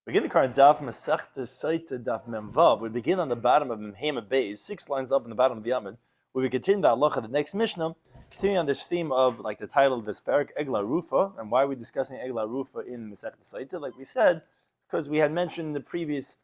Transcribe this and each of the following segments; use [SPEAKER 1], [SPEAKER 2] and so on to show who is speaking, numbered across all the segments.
[SPEAKER 1] Begin the current Daf Masechta Sotah Daf Memvav. We begin on the bottom of Memhema Beis, 6 lines up in the bottom of the Amud. We continue the halacha, the next Mishnah, continuing on this theme of like the title of this parak, Egla Rufa, and why are we discussing Egla Rufa in Masechta Sotah? Like we said, because we had mentioned in the previous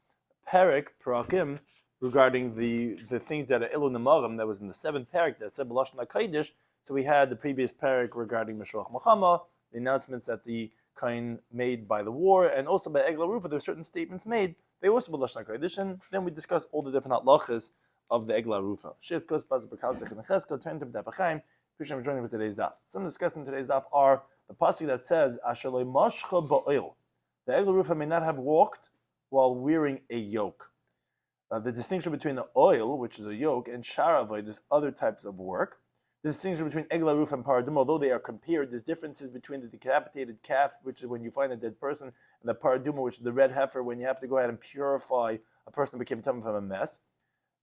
[SPEAKER 1] parak, Parakim, regarding the things that are Ilu Namarim, that was in the 7th parak that said B'lashon HaKodesh. So we had the previous parak regarding Meshruach Muhammad, the announcements that the kind made by the war, and also by Egla Rufa, there were certain statements made. They also b'lashon hakodesh, and then we discuss all the different halachas of the Egla Rufa. She's kos baz b'kalzech and cheskel. Turn to Daf Yomi. Appreciate you joining for today's daf. Some discussed in today's daf are the pasuk that says Asher lo mashcha ba'oil. The Egla Rufa may not have walked while wearing a yoke. The distinction between the oil, which is a yoke, and sharavay, there's other types of work. The distinction between Egla Rufa and Paraduma, although they are compared, there's differences between the decapitated calf, which is when you find a dead person, and the Paraduma, which is the red heifer, when you have to go ahead and purify a person who became tummy from a mess.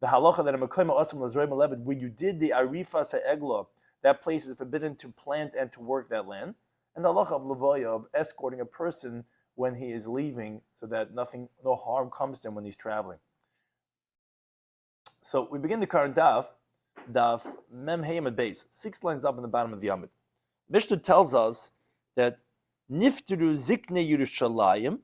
[SPEAKER 1] The halacha that a Mekayma Asam Lazroim Aleved, where you did the Arifa Egla, that place is forbidden to plant and to work that land. And the halacha of Levaya, of escorting a person when he is leaving, so that no harm comes to him when he's traveling. So we begin the current daf Mem Hayim Beis, 6 lines up in the bottom of the Amud. Mishnah tells us that Nifturu Zikne Yerushalayim,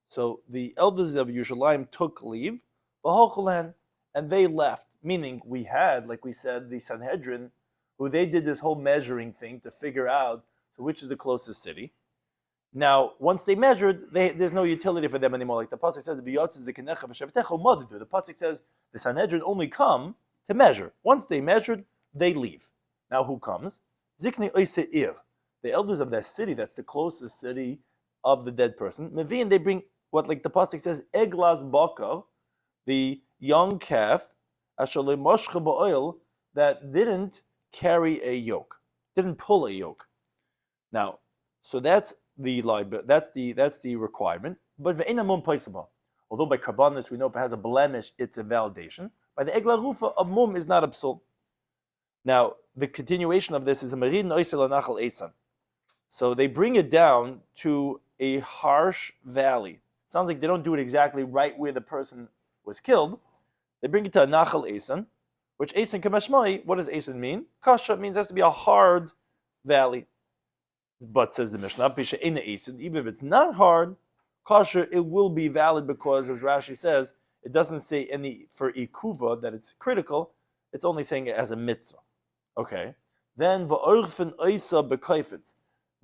[SPEAKER 1] so the elders of Yerushalayim took leave, and they left. Meaning we had, like we said, the Sanhedrin, who they did this whole measuring thing to figure out which is the closest city. Now, once they measured, there's no utility for them anymore. Like the pasuk says, the pasuk says the Sanhedrin only come to measure. Once they measured, they leave. Now who comes? Zikni Oiseir, the elders of that city, that's the closest city of the dead person. Mevi'in, they bring what, like the pasuk says, Eglas Bakav, the young calf, Ashalei Moshcha Ba'oil, that didn't carry a yoke, didn't pull a yoke. Now, so that's the requirement. But ve'enamum paisaba, although by karbanis we know if it has a blemish, it's a validation. By the Egla Rufa, a mum is not a psul. Now, the continuation of this is a marin oisel anachal esan. So they bring it down to a harsh valley. Sounds like they don't do it exactly right where the person was killed. They bring it to a nachal esan, which esan kamashmai, what does esan mean? Kasha means it has to be a hard valley. But says the Mishnah, even if it's not hard, kasha, it will be valid because, as Rashi says, it doesn't say any for ikuva that it's critical. It's only saying it as a mitzvah. Okay. Then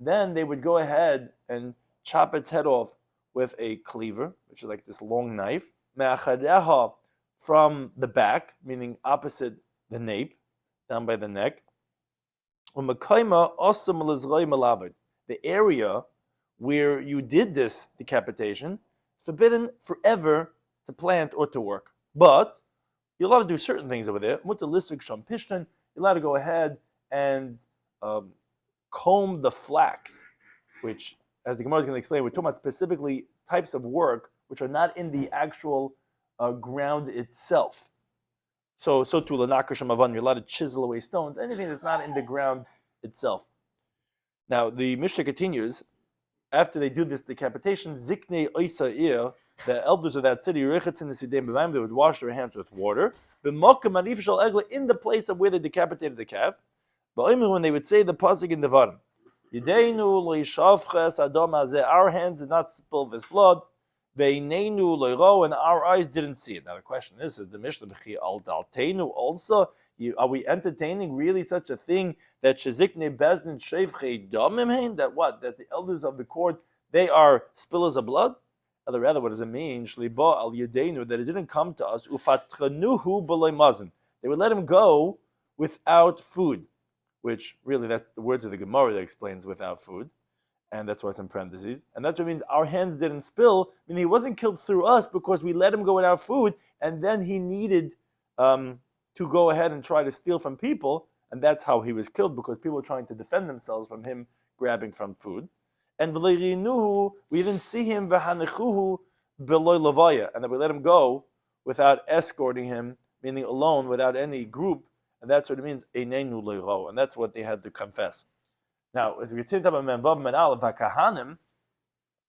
[SPEAKER 1] then they would go ahead and chop its head off with a cleaver, which is like this long knife, from the back, meaning opposite the nape, down by the neck. The area where you did this decapitation, forbidden forever to plant or to work. But you're allowed to do certain things over there. You're allowed to go ahead and comb the flax, which, as the Gemara is going to explain, we're talking about specifically types of work which are not in the actual ground itself. So to lanakar shamavan, you're allowed to chisel away stones, anything that's not in the ground itself. Now the Mishnah continues, after they do this decapitation, ziknei oisa'ir, the elders of that city, they would wash their hands with water, in the place of where they decapitated the calf. When they would say the pasuk in Devarim, our hands did not spill this blood, and our eyes didn't see it. Now the question is the Mishnah also, are we entertaining really such a thing that shezikne bezdin shevchei damim, that what? That the elders of the court, they are spillers of blood? Or rather, what does it mean? Shliba al yedenu, that it didn't come to us. Ufatchanuhu b'loy mazon. They would let him go without food, which really that's the words of the Gemara that explains without food, and that's why it's in parentheses. And that's what means our hands didn't spill. I mean, he wasn't killed through us because we let him go without food, and then he needed to go ahead and try to steal from people, and that's how he was killed, because people were trying to defend themselves from him grabbing from food. And we didn't see him v'hanechuhu beloy levaya, and that we let him go without escorting him, meaning alone, without any group, and that's what it means, einenu leiro, and that's what they had to confess. Now, as we continue about Menvav Menal Vakahanim,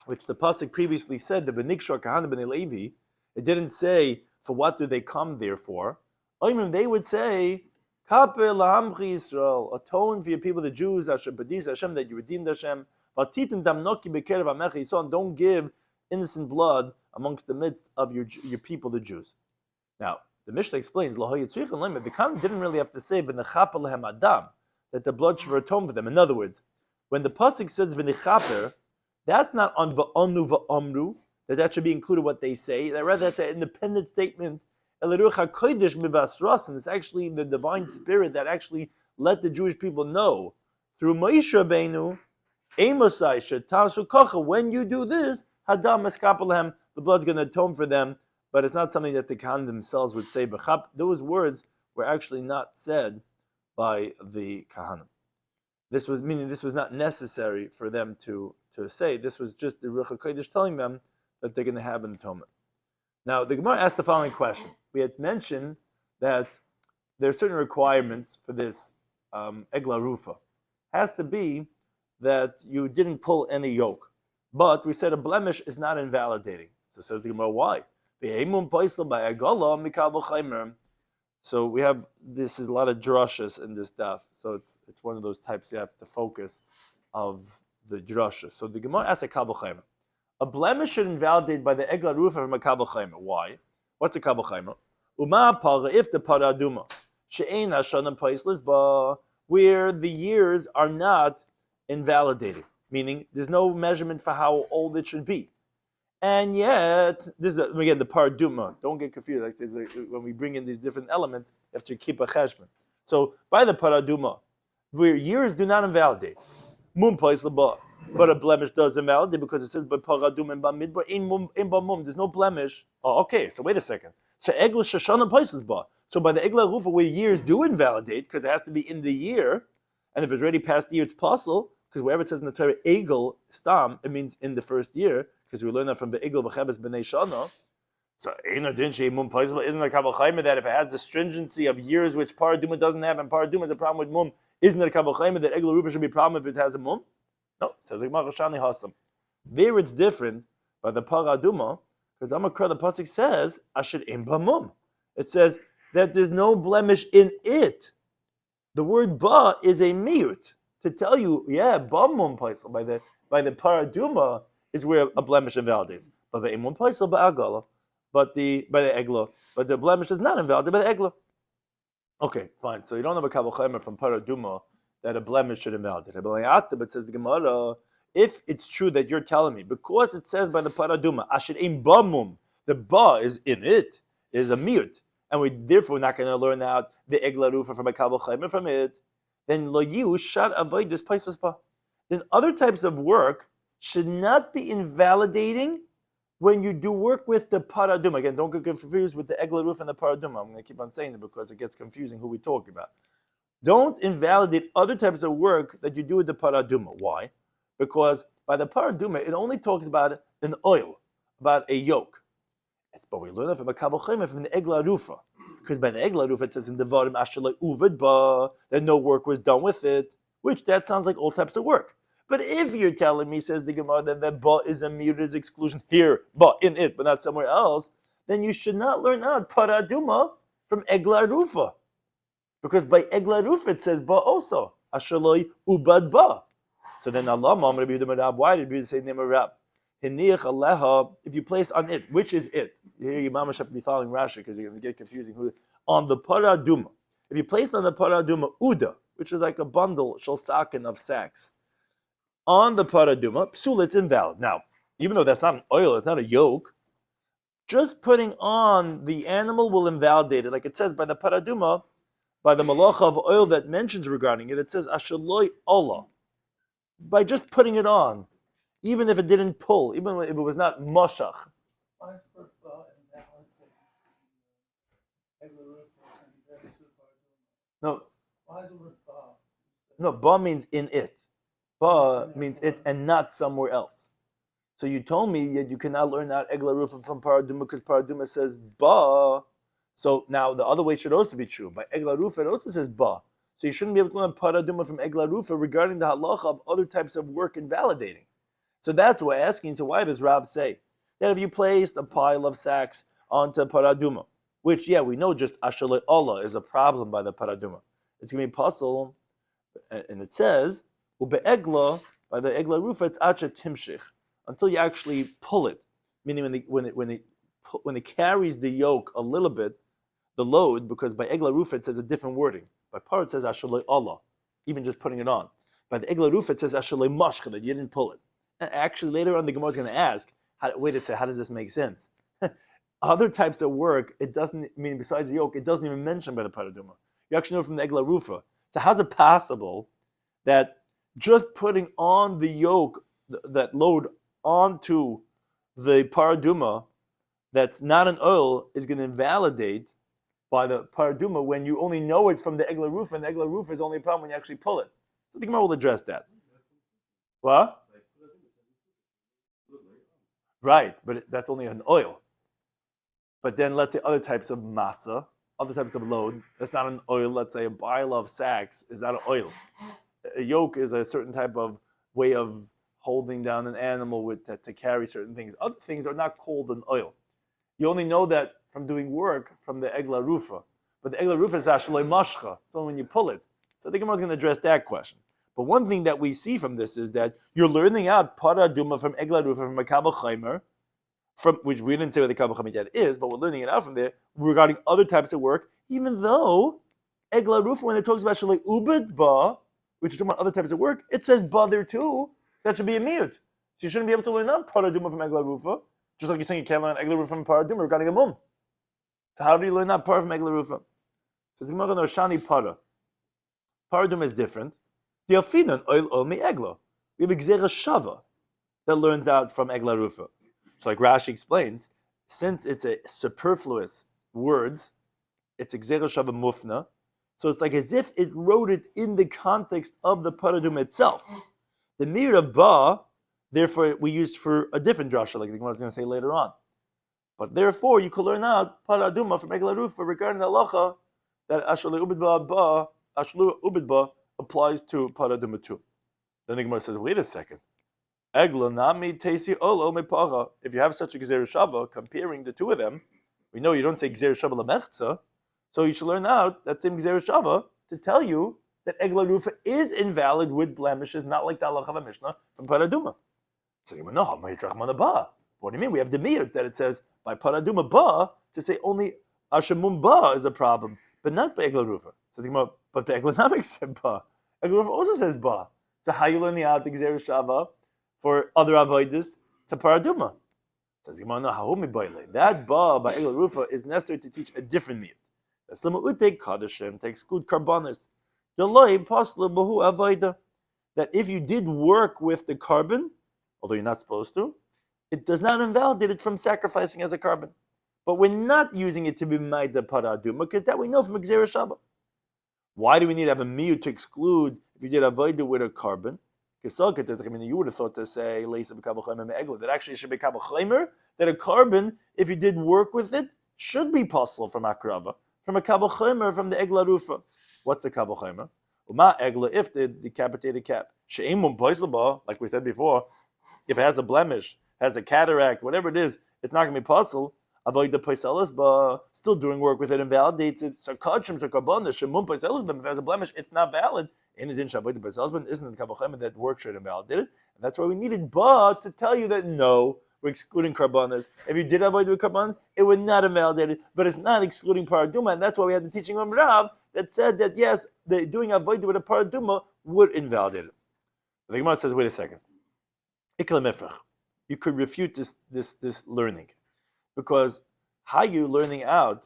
[SPEAKER 1] which the pasuk previously said, the Benikshar Kahana ben Levi, it didn't say for what do they come there for. They would say, Kape lahamchi Yisrael, atone for your people, the Jews, Hashem Badis Hashem, that you redeemed Hashem. Vatitin damnoki bekerev amecha Yisrael, and don't give innocent blood amongst the midst of your people, the Jews. Now, the Mishnah explains, the Khan didn't really have to say v'nechaper lehem adam, that the blood should atone for them. In other words, when the pasuk says v'nechaper, that's not on v'onu v'amru, that should be included what they say. Rather, that's an independent statement. And it's actually the divine spirit that actually let the Jewish people know through Moshe Rabbeinu, when you do this, hadam eskapalahem, the blood's going to atone for them. But it's not something that the Khan themselves would say. Those words were actually not said by the Kahanim. This was not necessary for them to say. This was just the Ruach HaKodesh telling them that they're going to have an atonement. Now, the Gemara asked the following question. We had mentioned that there are certain requirements for this Egla Rufa. Has to be that you didn't pull any yoke. But we said a blemish is not invalidating. So says the Gemara, why? So we have, this is a lot of drushes in this daf. So it's one of those types you have to focus of the drushes. So the Gemara asks a kabel chaymer. A blemish should invalidate by the egla rufa from a kabel chaymer. Why? What's the kabel chaymer? Uma para if the paraduma she'ein hashana paislis ba, where the years are not invalidated, meaning there's no measurement for how old it should be. And yet, this is again the paraduma. Don't get confused. When we bring in these different elements, you have to keep a cheshbon. So by the paraduma, where years do not invalidate, mum paisla, but a blemish does invalidate because it says by paraduma and bamidbar in bamum. There's no blemish. Oh, okay. So wait a second. So egla shashana paisla ba. So by the egla rufa, where years do invalidate because it has to be in the year, and if it's already past the year, it's possible because wherever it says in the Torah egel stam, it means in the first year. Because we learn that from the Igel V'Chebes B'nei Shana. So, isn't the Kabbalah Chaymer that if it has the stringency of years which Paraduma doesn't have, and Paraduma has a problem with Mum, isn't it a Kabbalah Chaymer that Egel Rufa should be a problem if it has a Mum? No, says the Gemara Shani Hasam. There it's different by the Paraduma, because Amakra, the Pasuk says, Asher Im B'Mum. It says that there's no blemish in it. The word Ba is a miut to tell you, yeah, B'Mum Paisel, by the Paraduma, is where a blemish invalidates. But the imun paisel ba'agala, by the egla, but the blemish is not invalidated by the egla. Okay, fine. So you don't have a kabel chaymer from paraduma that a blemish should invalidate. But says the Gemara, if it's true that you're telling me, because it says by the paraduma, asher im bamum, the ba is in it, is a mute, and we therefore not going to learn out the egla rufa from a kabel chaymer from it, then lo yu shad avoidus paisel ba. Then other types of work should not be invalidating when you do work with the paraduma. Again, don't get confused with the egla roof and the paraduma. I'm going to keep on saying it because it gets confusing who we talk about. Don't invalidate other types of work that you do with the paraduma. Why? Because by the paraduma, it only talks about an oil, about a yoke. But we learn that from a kabel chaymer from the egla rufa. Because by the egla rufa, it says in the varim ashalai uvad ba, that no work was done with it, which that sounds like all types of work. But if you're telling me, says the Gemara, that ba is a muted exclusion here, ba in it, but not somewhere else, then you should not learn out paraduma from egla rufa. Because by egla rufa it says ba also. Ashaloi ubad ba. So then Allah, why did you say name a rab? If you place on it, which is it? Here you mamash have to be following Rashi because you're going to get confusing. On the paraduma. If you place on the paraduma uda, which is like a bundle, shalsakin of sacks, on the paraduma, psul, it's invalid. Now, even though that's not an oil, it's not a yoke, just putting on the animal will invalidate it. Like it says by the paraduma, by the malacha of oil that mentions regarding it, it says ashaloi ola. By just putting it on, even if it didn't pull, even if it was not moshach. No. No, ba means in it. Ba means it and not somewhere else. So you told me that you cannot learn out egla rufa from paraduma because paraduma says ba. So now the other way should also be true. By egla rufa it also says ba. So you shouldn't be able to learn paraduma from egla rufa regarding the halacha of other types of work invalidating. So that's what we're asking. So why does Rav say that if you placed a pile of sacks onto paraduma, which, yeah, we know just ashalei Allah is a problem by the paraduma, it's going to be puzzle, and it says, ube'egla, by the egla rufa, it's acha timshich, until you actually pull it, meaning when it carries the yoke a little bit, the load, because by egla rufa it says a different wording. By par it says ashalei Allah, even just putting it on. By the egla rufa it says ashalei mashcha, that you didn't pull it. And actually later on the Gemara is going to ask, wait a second, how does this make sense? Other types of work, it doesn't mean, besides the yoke, it doesn't even mention by the paraduma. You actually know from the egla rufa. So how's it possible that just putting on the yoke, that load onto the paraduma, that's not an oil, is going to invalidate by the paraduma when you only know it from the egla rufa, and the egla rufa is only a problem when you actually pull it. So the Gemara will address that. What? Right, but that's only an oil. But then let's say other types of masa, other types of load, that's not an oil. Let's say a pile of sacks is not an oil. A yoke is a certain type of way of holding down an animal with to carry certain things. Other things are not called an oil. You only know that from doing work from the egla rufa. But the egla rufa is ashalei mashcha. It's only when you pull it. So the Gemara is going to address that question. But one thing that we see from this is that you're learning out paraduma from egla rufa, from a kabel chaimer, from which we didn't say what the kabel chaimer yet is, but we're learning it out from there regarding other types of work. Even though egla rufa, when it talks about shalei ubed ba, which is talking about other types of work, it says ba there too. That should be a miyut. So you shouldn't be able to learn out paraduma from egla rufa, just like you're saying you can't learn egla rufa from paraduma regarding a mum. So how do you learn out par from egla rufa? Says the Gemara, shani para. Paraduma is different. The afinan oil me egla. We have gzera shava that learns out from egla rufa. So like Rashi explains, since it's a superfluous words, it's gzera shava mufna. So it's like as if it wrote it in the context of the paraduma itself. The mir of ba, therefore, we used for a different drasha, like the Gemara is going to say later on. But therefore, you could learn out paraduma from egla rufa regarding the halacha that ashalei ubid ba applies to paraduma too. Then the Gemara says, wait a second. Egla nami tesi olo mepacha. If you have such a gzera shava, comparing the two of them, we know you don't say gzera shava lemechza, so you should learn out that same gzera shava to tell you that egla rufa is invalid with blemishes, not like the halacha of Mishnah from paraduma. Says, no, what do you mean? We have the miyut that it says by paraduma ba to say only ashamum ba is a problem, but not by egla rufa. Says, but the egla namik said ba. Egla rufa also says ba. So how you learning out the gzera shava for other avoiders to paraduma? Says, no, that ba by egla rufa is necessary to teach a different miyut. That's lema utei kadashim to exclude karbanis. That if you did work with the carbon, although you're not supposed to, it does not invalidate it from sacrificing as a carbon. But we're not using it to be maida paraduma, because that we know from Gzera Shaba. Why do we need to have a miyut to exclude if you did avoida with a carbon? Because you would have thought to say that actually it should be kabel chaimer, that a carbon, if you did work with it, should be possible from akrava, from a kabel chaimer, from the egla rufa. What's a kabel chaimer? Uma egla, if the decapitated cap. She'emun poisleba, like we said before, if it has a blemish, has a cataract, whatever it is, it's not going to be possible. Avoid the poiselis, but still doing work with it invalidates it. So kachim, so karbonis, she'emun poiselis, but if it has a blemish, it's not valid. In addition, avoid the poiselis, but isn't the kabel chaimer that work should invalidate it? And that's why we needed ba to tell you that no, we're excluding karbonis. If you did avoid with karbonis, it would not invalidate it, but it's not excluding paraduma, and that's why we had the teaching of Rav that said that yes, the doing avoid with a paraduma would invalidate it. The Gemara says, wait a second. You could refute this learning, because how you learning out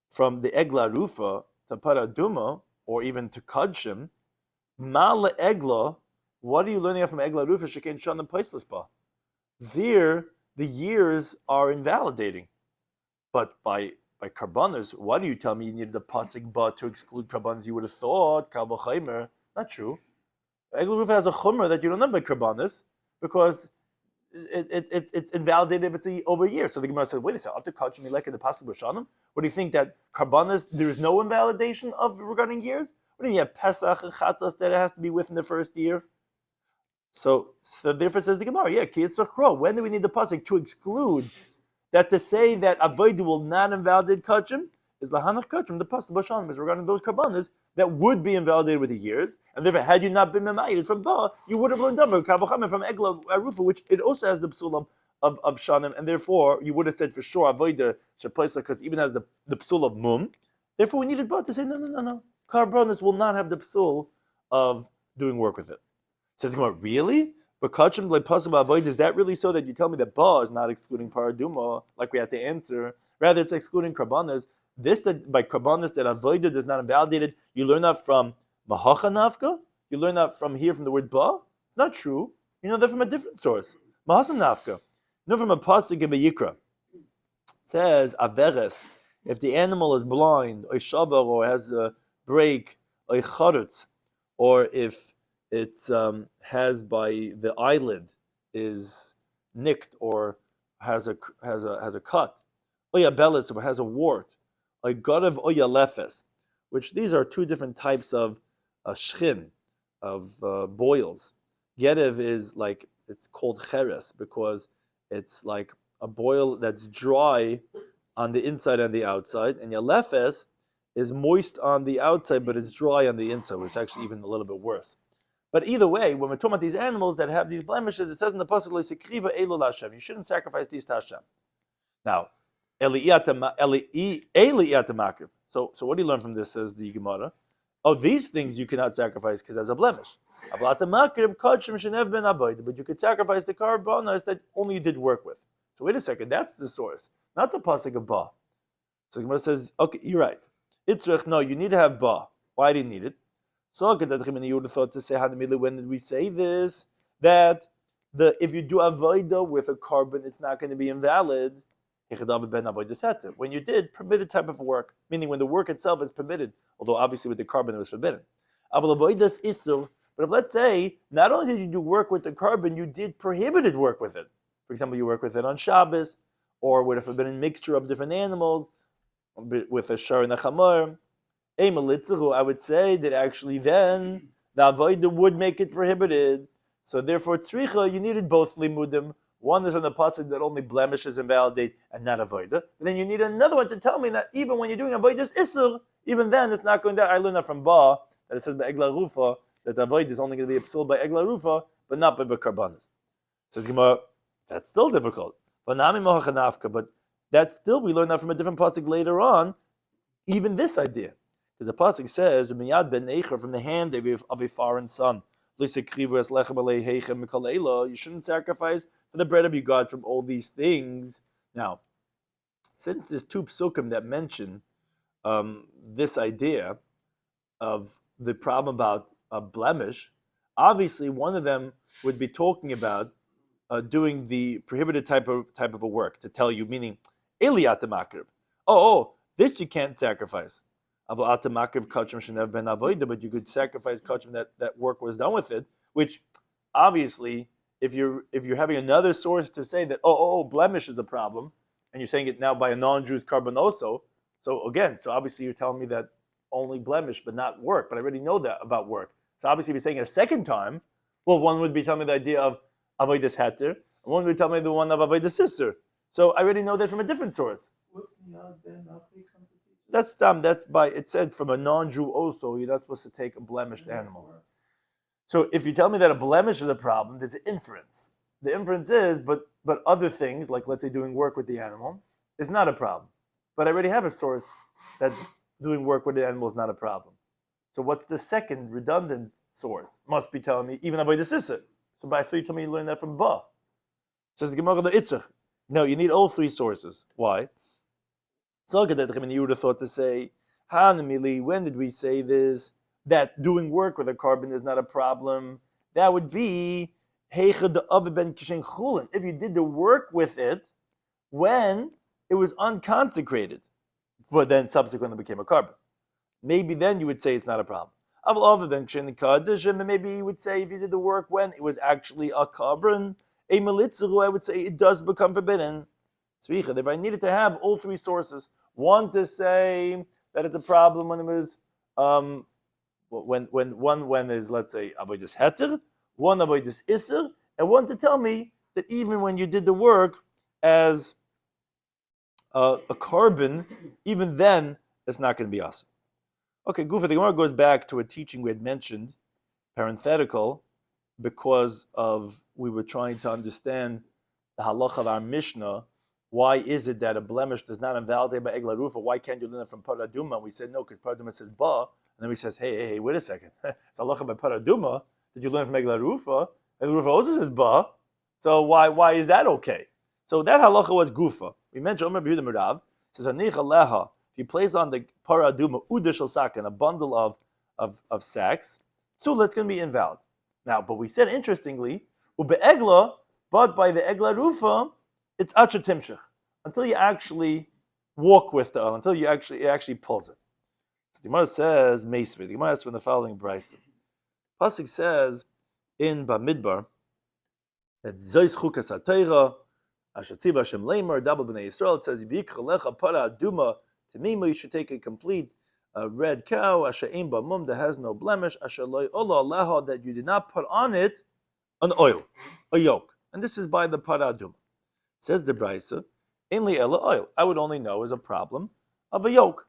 [SPEAKER 1] from the egla rufa to paraduma or even to kadshim, ma'le egla, what are you learning out from egla rufa shekain shana poislis ba? There, the years are invalidating, but by karbanas, why do you tell me you needed the pasik ba to exclude karbanas? You would have thought kabel chaimer. Not true. Egla rufa has a chumrah that you don't have by karbanas, because it's invalidated if it's over a year. So the Gemara said, wait a second, after kachim like in the pasuk b'shanim, what do you think that karbanas, there is no invalidation of regarding years? What do you have Pesach and Chatas that it has to be within the first year? So therefore says the Gemara, yeah, when do we need the pasuk to exclude that to say that avodah will not invalidate kachim is lahanach kachim, the pasuk b'shalom is regarding those karbanas that would be invalidated with the years, and therefore had you not been memayed from ba, you would have learned davar kavachamim from egla arufa, which it also has the psulam of shanim, and therefore you would have said for sure avodah shepaisa because even has the psul of mum. Therefore we needed ba to say no. Karbanas will not have the psul of doing work with it. Says Gemara, really? But kachim le'pasuk ba'avodah, is that really so that you tell me that ba is not excluding paraduma, like we had to answer? Rather, it's excluding karbanas. This that by karbanas that avodah does not invalidate it. You learn that from mahacha nafka. You learn that from here from the word ba. Not true. You know that from a different source. Mahasam nafka. You know from a pasuk in Vayikra. It says averes. If the animal is blind, or shavar, or has a break, or charutz, or if it has by the eyelid is nicked or has a cut, oya belis, or has a wart, a godav oya lefes, which these are two different types of shchin, of boils. Gedev is like, it's called cheres because it's like a boil that's dry on the inside and the outside, and yalefes is moist on the outside but it's dry on the inside, which is actually even a little bit worse. But either way, when we're talking about these animals that have these blemishes, it says in the pasuk le'sikriva elu l'Hashem. You shouldn't sacrifice these to Hashem. Now, eli'iyatamakir. So what do you learn from this? Says the Gemara. Oh, these things you cannot sacrifice because there's a blemish. But you could sacrifice the karbanos that only you did work with. So wait a second, that's the source, not the pasuk of ba. So the Gemara says, okay, you're right. Itzrich, no, you need to have ba. Why do you need it? So you would have thought to say, when did we say this? That if you do avodah with a carbon, it's not going to be invalid. When you did permitted type of work, meaning when the work itself is permitted, although obviously with the carbon it was forbidden. But if let's say, not only did you do work with the carbon, you did prohibited work with it. For example, you work with it on Shabbos, or with a forbidden mixture of different animals, with a shar and a chamor. I would say that actually then the avodah would make it prohibited. So therefore, tzricha, you needed both limudim. One is on the pasuk that only blemishes invalidate and not avodah. But then you need another one to tell me that even when you're doing avodah isur, even then it's not going to. I learned that from Ba that it says by egla rufa that avodah is only going to be absolved by egla rufa, but not by karbanas. Says Gemara, that's still difficult. But that's still we learned that from a different pasuk later on. Even this idea. Because the pasuk says, "Miyad ben Eicher," from the hand of a foreign son. You shouldn't sacrifice for the bread of your God from all these things. Now, since there's two psukim that mention this idea of the problem about a blemish, obviously one of them would be talking about doing the prohibited type of a work to tell you, meaning Eliyat makriv. Oh, this you can't sacrifice. But you could sacrifice kachim that work was done with it, which obviously, if you're having another source to say that blemish is a problem, and you're saying it now by a non-Jew's carbon also, so obviously you're telling me that only blemish but not work, but I already know that about work. So obviously if you're saying it a second time, well, one would be telling me the idea of avodas heter, and one would be telling me the one of avodas sister. So I already know that from a different source.
[SPEAKER 2] What's the
[SPEAKER 1] That's by it said from a non-Jew also, you're not supposed to take a blemished animal. So if you tell me that a blemish is a problem, there's an inference. The inference is, but other things, like let's say doing work with the animal, is not a problem. But I already have a source that doing work with the animal is not a problem. So what's the second redundant source? Must be telling me even avodas isur. So by three, you told me you learned that from Ba. Says the Gemara the Itzach. No, you need all three sources. Why? So you would have thought to say, Hanamili, when did we say this? That doing work with a carbon is not a problem. That would be if you did the work with it when it was unconsecrated, but then subsequently became a carbon. Maybe then you would say it's not a problem. Maybe you would say if you did the work when it was actually a carbon, I would say it does become forbidden. If I needed to have all three sources, one to say that it's a problem when it was when is, let's say, avodas heter, one avoidus iser, and one to tell me that even when you did the work as a carbon, even then it's not going to be awesome. Okay, Gufa, the Gemara goes back to a teaching we had mentioned, parenthetical, because of we were trying to understand the halacha of our Mishnah. Why is it that a blemish does not invalidate by egla rufa? Why can't you learn it from paraduma? We said no, because paraduma says ba, and then we says, hey, wait a second. It's halacha by paraduma. Did you learn from egla rufa? Egla rufa also says ba. So why is that okay? So that halacha was gufa. We mentioned Omer B'Yehuda Merav says anich aleha. If you place on the paraduma udishal sakin, a bundle of sacks, so that's going to be invalid. Now, but we said interestingly, ube'egla, but by the egla rufa, it's acha timshich, until you actually walk with the oil, until it actually pulls it. So the Gemara says, Meisvei. The Gemara asks from the following brayso. Pasuk says in Bamidbar that Zois chukas haTorah, asher tziva Hashem leimer, double b'nei Yisrael. It says v'yikhalecha para aduma temima. You should take a complete red cow, asher ein ba mum, that has no blemish, asher loy ola aleha, that you did not put on it an oil, a yoke, and this is by the para aduma. Says the brayso, ainly ella oil. I would only know is a problem of a yoke.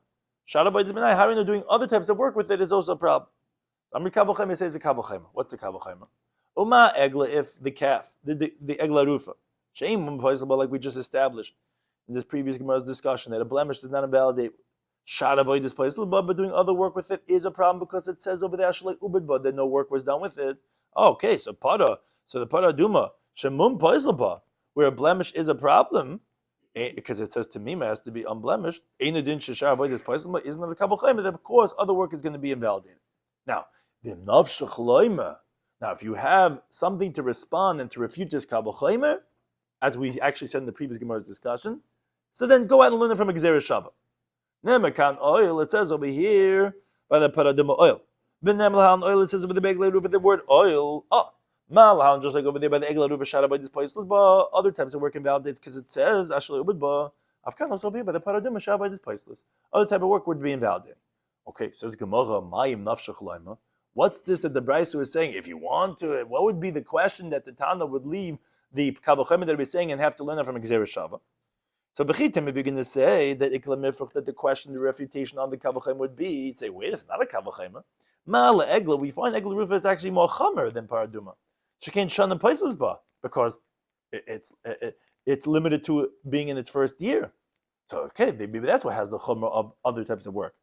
[SPEAKER 1] Shara by how are you doing other types of work with it is also a problem. Amri kavachema says a kavachema. What's the kavachema? Uma egla, if the calf, the egla rufa, sheim like we just established in this previous Gemara's discussion that a blemish does not invalidate shara by this place, but doing other work with it is a problem because it says over there that no work was done with it. Oh, okay, so the para duma shemum poislaba, where a blemish is a problem, because it says tamima has to be unblemished, isn't it a kabel that of course other work is going to be invalidated. Now, if you have something to respond and to refute this kabel, as we actually said in the previous Gemara's discussion, so then go out and learn it from a Gzeira Shava. Nemekan oil, it says over here by the paraduma oil. Benemlahan oil, it says over the begla roof, the word oil. Malhan, just like over there by the egla ruva shara by this place, but other types of work invalidates because it says actually ubud ba. Afkan also here by the paraduma shara by this placeless. Other type of work would be invalidating. Okay, says Gemara, mayim nafshach laima. What's this that the brayso is saying? If you want to, what would be the question that the Tana would leave the kabachem that we're saying and have to learn it from a Gzeira Shava? So bechitim, if you're going to say that that the question, the refutation on the kabachem would be, say, wait, it's not a kabachem. Ma'ala egla, we find egla rufa is actually more chamer than paraduma. Shekain Shana places ba, because it's limited to being in its first year. So okay, maybe that's what has the chumrah of other types of work.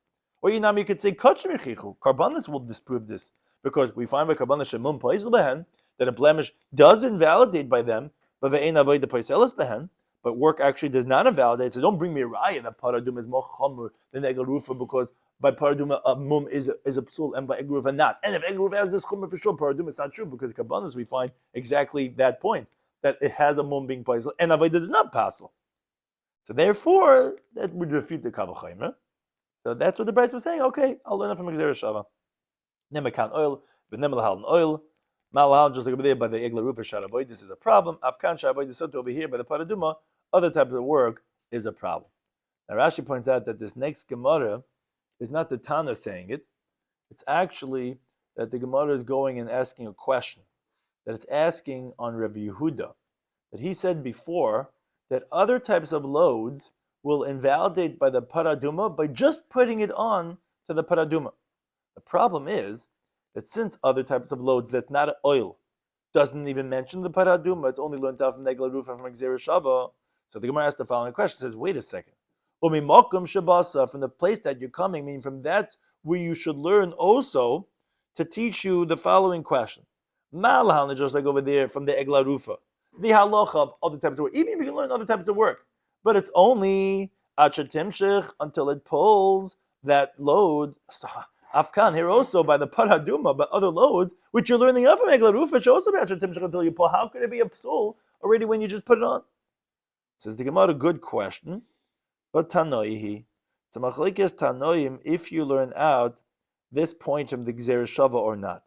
[SPEAKER 1] Or you could say Karbanis will disprove this, because we find by Karbanis Shemum Paisel Behen that a blemish does invalidate by them, but ve'ein avoid the Paiselis Behen, but work actually does not invalidate. So don't bring me a raya that paraduma is more chumrah than egel rufa, because by paraduma a mum is a psul and by egel rufa not. And if egel rufa has this chumrah for sure, paraduma is not true, because Kabbanis we find exactly that point, that it has a mum being paisel and avoid is not pasel. So therefore that would refute the kavachaymer. So that's what the Bryce was saying. Okay, I'll learn it from Gzeira Shava. Nemekan oil, but nemelahal oil. Malahal, just like over there by the egla rufa sharaboid, this is a problem. Afkan sharaboid is Sotah over here by the paraduma, other types of work is a problem. Now Rashi points out that this next Gemara is not the Tana saying it. It's actually that the Gemara is going and asking a question. That it's asking on Rabbi Yehuda. That he said before that other types of loads will invalidate by the paraduma by just putting it on to the paraduma. The problem is that since other types of loads that's not oil doesn't even mention the paraduma, it's only learned out from Negla Rufa from Gzeira Shava. So the Gemara asks the following question: says, wait a second. Umimakum shabasa, from the place that you're coming, meaning from that where you should learn also to teach you the following question. Malhan, just like over there from the Egla Rufa, the halacha of other types of work. Even if you can learn other types of work, but it's only achatimshich until it pulls that load. Afkan here also by the paraduma, but other loads which you're learning out from Egla Rufa should also be achatimshich until you pull. How could it be a psul already when you just put it on? Says the Gemara, good question. But tanoihi, it's a machlekes tanoim if you learn out this point from the Gzeira Shava or not,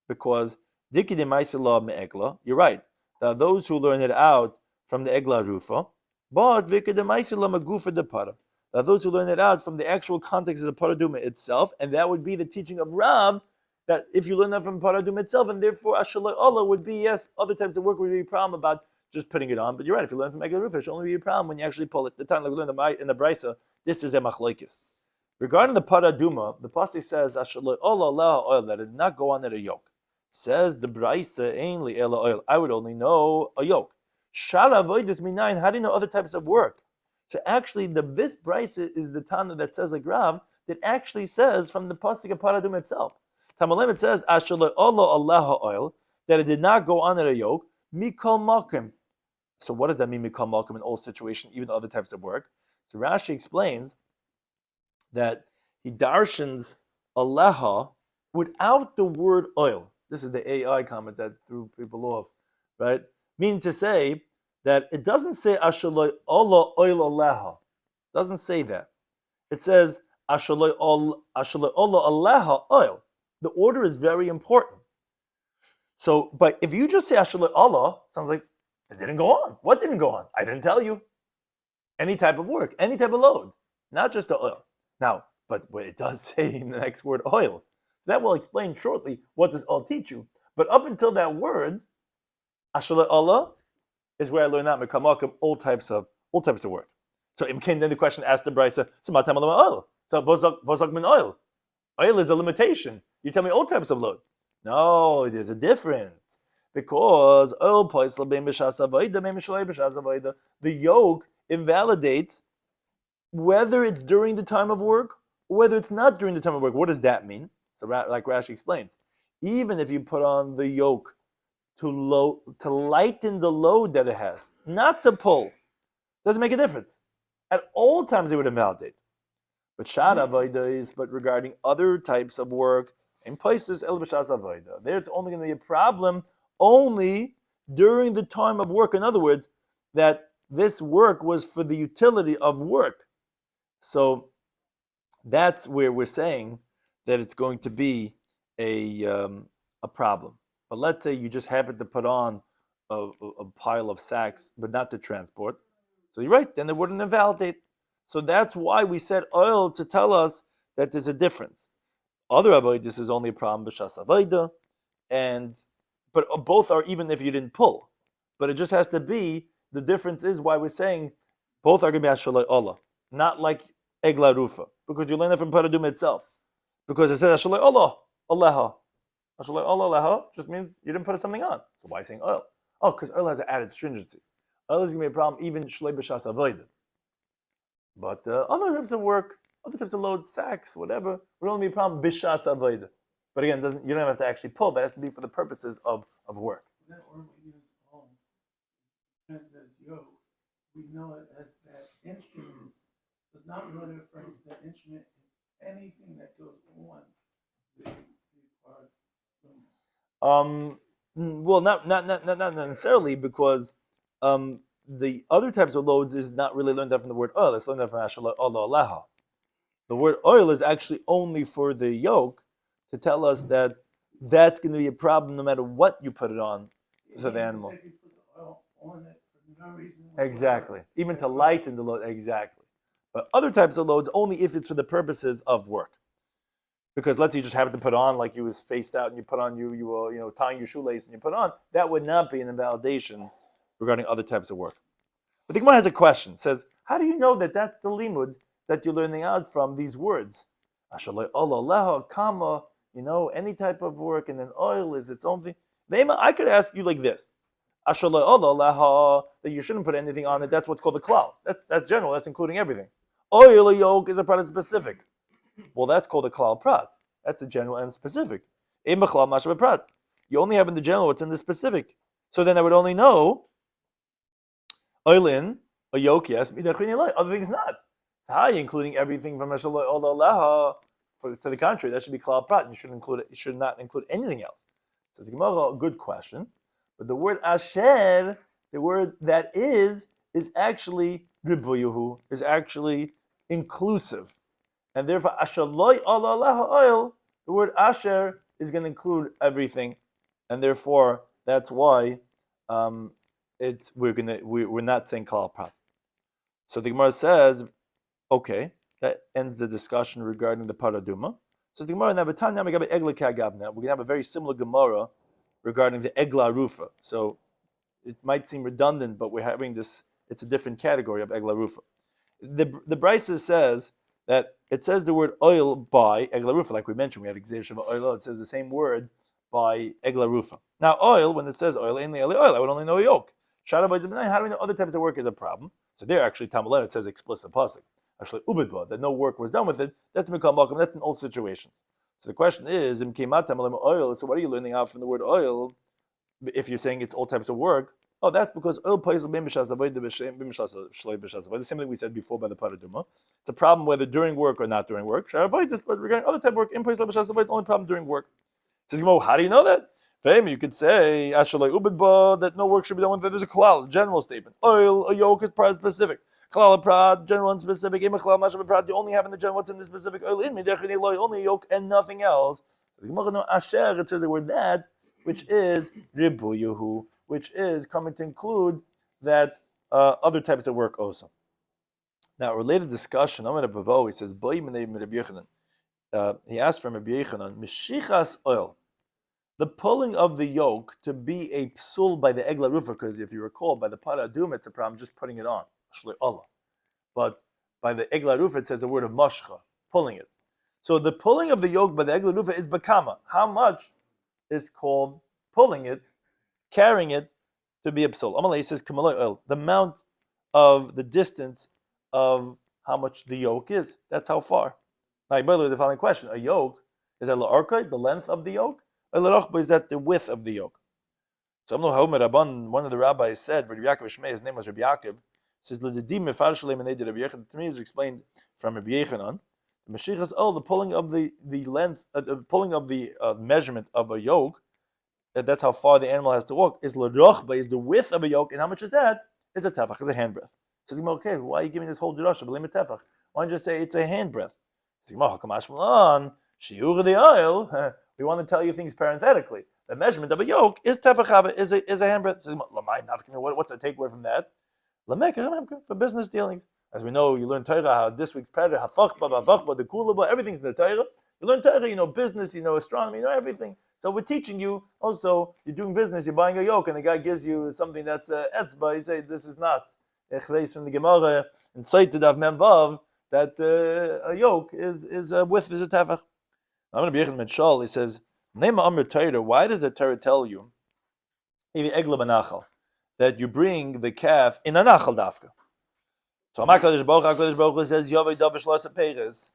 [SPEAKER 1] because dikid ma'isela me'egla. You're right. There are those who learn it out from the Egla Rufa, but vikid ma'isela magufa de para. There are those who learn it out from the actual context of the paraduma itself, and that would be the teaching of Rav that if you learn that from paradum itself, and therefore ashaloi Allah would be, yes, other types of work would be a problem about just putting it on. But you're right, if you learn from Egel Rufa, it should only be a problem when you actually pull it. The time like we learned in the Brisa, this is a machlokes. Regarding the paraduma, the pasuk says ashaloi Allah Allah oil, that it did not go on at a yoke. Says the Brisa ainly ela oil. I would only know a yoke. Shara avoidus minayin. How do you know other types of work? So actually, this Brisa is the Tana that says like Rav that actually says from the pasuk of paradum itself. Tamalim it says ashaloi Allah Allah oil, that it did not go on at a yoke. Mikol malkim. So what does that mean? Mikol malkim in all situations, even other types of work. So Rashi explains that he darshans aleha without the word oil. This is the AI comment that threw people off, right? Meaning to say that it doesn't say ashaloi Allah oil aleha. Doesn't say that. It says ashaloi Allah aleha oil. The order is very important. So, but if you just say ashaloi Allah, sounds like it didn't go on. What didn't go on? I didn't tell you. Any type of work, any type of load, not just the oil. Now, but what it does say in the next word, oil. So that will explain shortly what does all teach you. But up until that word, ashaloi Allah is where I learn that mekamakam all types of work. So then the question asked the Brisa, so matam oil. So bozak min oil. Oil is a limitation. You tell me all types of load. No, there's a difference. Because the yoke invalidates whether it's during the time of work or whether it's not during the time of work. What does that mean? So like Rashi explains, even if you put on the yoke to lighten the load that it has, not to pull, doesn't make a difference. At all times it would invalidate. But but regarding other types of work, in places, there it's only going to be a problem only during the time of work. In other words, that this work was for the utility of work. So that's where we're saying that it's going to be a problem. But let's say you just happen to put on a pile of sacks, but not to transport. So you're right, then it wouldn't invalidate. So that's why we said oil to tell us that there's a difference. Other avoid, this is only a problem b'shas avoida, but both are even if you didn't pull. But it just has to be, the difference is why we're saying both are going to be ashaloi Allah, not like egla rufa, because you learn it from paradum itself. Because it says ashaloi Allah, Allaha. Ashaloi Allah, Allaha just means you didn't put something on. So why saying oil? Oh, because oil has an added stringency. Oil is going to be a problem even shlei b'shas avoida. But other types of work, other types of loads, sacks, whatever, would only be a problem b'shas avoida. But again, you don't have to actually pull, but it has to be for the purposes of work.
[SPEAKER 2] That word we use as yoke, we know it as that instrument. It's not really referring to that instrument, it's anything that goes on the part.
[SPEAKER 1] Well, not necessarily, because the other types of loads is not really learned out from the word oil. It's learned out from ashaloi Allah aleha. The word oil is actually only for the yoke to tell us that that's going to be a problem no matter what you put it on for the animal.
[SPEAKER 2] If you put the oil on it for no reason
[SPEAKER 1] Exactly. Even to lighten the load. Exactly. But other types of loads only if it's for the purposes of work. Because let's say you just happen to put on, like you was spaced out and you put on, you were tying your shoelace and you put on, that would not be an invalidation regarding other types of work. But the Gemara has a question. It says, how do you know that that's the limud that you're learning out from these words? Ashaloi Allah leha kama, any type of work, and then oil is its own thing. I could ask you like this. Ashaloi Allah leha, that you shouldn't put anything on it. That's what's called the klal. That's general. That's including everything. Oil, a yoke, is a product specific. Well, that's called a klal prat. That's a general and specific. You only have in the general what's in the specific. So then I would only know oilin, a yoke, yes, other things not. So how are you including everything from Ashaloi Allah leha? To the contrary, that should be klal prat. You should not include anything else. So it's a good question. But the word asher, the word that is actually ribuyuhu, is actually inclusive. And therefore, ashaloi Allah leha oil, the word asher is going to include everything. And therefore, that's why we're not saying klal prat. So the Gemara says, okay, that ends the discussion regarding the paraduma. So the Gemara now, we're going to have a very similar Gemara regarding the Egla Rufa. So it might seem redundant, but we're having this, it's a different category of Egla Rufa. The Brisa says that it says the word oil by Egla Rufa, like we mentioned, we have Gzeir of oil, it says the same word by Egla Rufa. Now oil, when it says oil, ain't oil, I would only know a yoke. How do we know other types of work is a problem? So there actually, Tamalem, it says explicit pasuk. Actually, ubidba, that no work was done with it, that's Mikal Malkum, that's in all situations. So the question is, oil, so what are you learning out from the word oil if you're saying it's all types of work? Oh, that's because oil plays the same thing we said before by the Paraduma. It's a problem whether during work or not during work. But regarding other type of work, the only problem during work. Says, how do you know that? You could say that no work should be done with it. There's a klal, general statement. Oil, a yoke is part specific. Klal prad, general and specific. You only have in the general what's in the specific. Oil in only a yoke and nothing else. It says the word that, which is ribuyuhu, which is coming to include that other types of work also. Now, a related discussion. Amar Bavo, he says, he asked from Rabbi Yochanan, Mishichas oil, the pulling of the yoke to be a psul by the Egla Rufa, because if you recall, by the Para Adum, it's a problem just putting it on. But by the Egla Rufa, it says the word of mashcha, pulling it. So the pulling of the yoke by the Egla Rufa is bakama. How much is called pulling it, carrying it to be a psul? Amalei says, Kamalei oil, the amount of the distance of how much the yoke is. That's how far. Now, by the way, the following question: a yoke is that la'arkai, the length of the yoke, or la'rachba, is that the width of the yoke? So, one of the rabbis said, Rabbi Yaakov, his name was Rabbi Yaakov, says, to me it was explained from Rabbi Yochanan, the pulling of the length, the pulling of the measurement of a yoke, that's how far the animal has to walk, is la'rachba, is the width of a yoke, and how much is that? Is a tefach, is a handbreadth. Says, okay, why are you giving this whole drasha? Why don't you just say it's a handbreadth? Shiur the oil. We want to tell you things parenthetically. The measurement of a yoke is tefach is a handbreadth. What's the takeaway from that? For business dealings. As we know, you learn Torah how this week's pattern, the kulaba, everything's in the Torah. You learn Torah, you know business, you know astronomy, you know everything. So we're teaching you also, you're doing business, you're buying a yoke, and the guy gives you something that's etzba. You say, this is not. From the Gemara in Sotah Daf Memvav, that a yoke is a width is a tefach. I'm going to be able to he says, why does the Torah tell you that you bring the calf in a nachal dafka? So HaKadosh Baruch Hu says,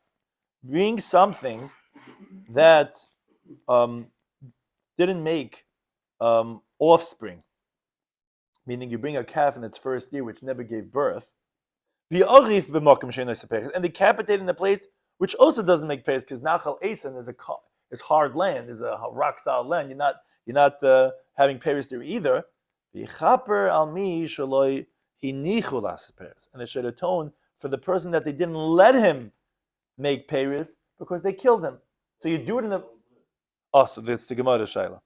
[SPEAKER 1] bring something that didn't make offspring, meaning you bring a calf in its first year which never gave birth, and decapitate in a place which also doesn't make peres, because Nachal Eisen is hard land, is a rock solid land. You're not having peres there either. And it should atone for the person that they didn't let him make peres because they killed him. So you do it in the. Oh, so that's the Gemara Shaila.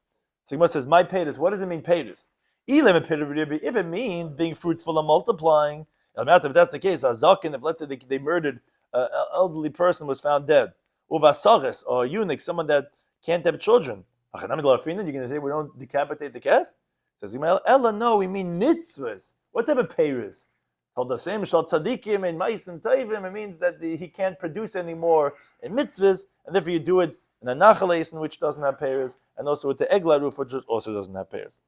[SPEAKER 1] So the Gemara says, "My peres." What does it mean, peres? If it means being fruitful and multiplying. If that's the case, Azakin, if let's say they murdered an elderly person was found dead, Uvasaris, or a eunuch, someone that can't have children, you're going to say we don't decapitate the calf? Says Ella, no, we mean mitzvahs. What type of peiris? Told the same shal tzadikim and ma'asim tovim. It means that he can't produce anymore in mitzvahs, and therefore you do it in a nachal eisen, which doesn't have peiris, and also with the egla roof, which also doesn't have peiris.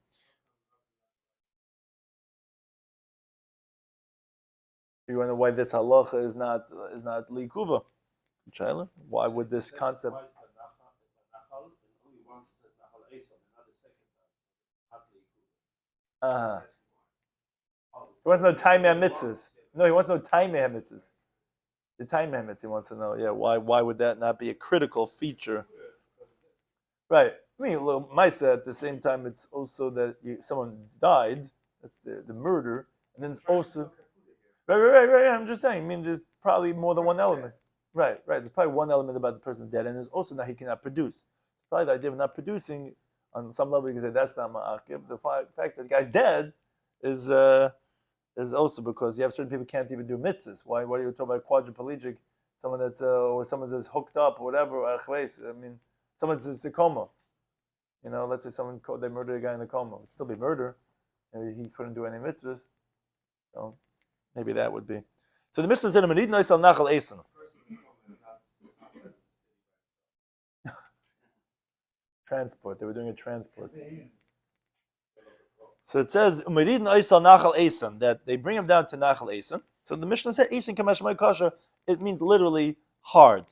[SPEAKER 1] You wonder why this halacha is not likuva? Shaila? Why would this concept? He wants no time mitzvahs. No, he wants no time mitzvahs. The time mitzvahs he wants to know. Yeah, why would that not be a critical feature? Right. I mean, Maisa at the same time, it's also that someone died. That's the murder, and then it's also. Right. I'm just saying. I mean, there's probably more than one element. Right. There's probably one element about the person dead, and there's also that he cannot produce. It's probably the idea of not producing. On some level, you can say that's not ma'akiv. The fact that the guy's dead is also because you have certain people who can't even do mitzvahs. Why are you talking about quadriplegic someone that's or someone that's hooked up or whatever. I mean, someone's in a coma. Let's say they murdered a guy in a coma. It'd still be murder. Maybe he couldn't do any mitzvahs. So maybe that would be. So the Mishnah said, "Amanid noisal nachal eisen." Transport. They were doing a transport. So it says, "Umerid noisal nachal eisen," that they bring him down to nachal eisen. So the Mishnah said, "Eisen kamash my kasha." It means literally hard.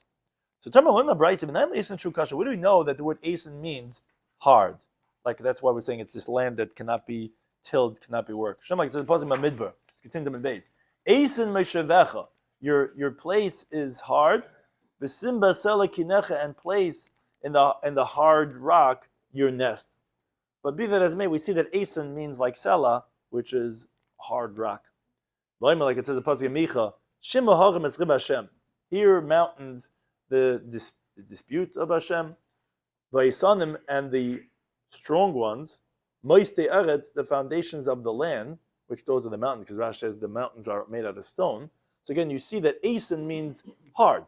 [SPEAKER 1] So talking about when the brayso benayim eisen true kasha, what do we know that the word eisen means hard? Like that's why we're saying it's this land that cannot be tilled, cannot be worked. Shemach says, "Pasim midbar." Continue in base. Eisen meishavecha. Your place is hard. V'simba sela kinecha, and place in the hard rock your nest. But be that as may, we see that eisen means like sela, which is hard rock. Like it says in Pasuk Micha, Shima hagim esrib Hashem. Here mountains the dispute of Hashem. Vayisanim, and the strong ones, moiste eretz, the foundations of the land, which those are the mountains, because Rashi says the mountains are made out of stone. So again, you see that eisen means hard.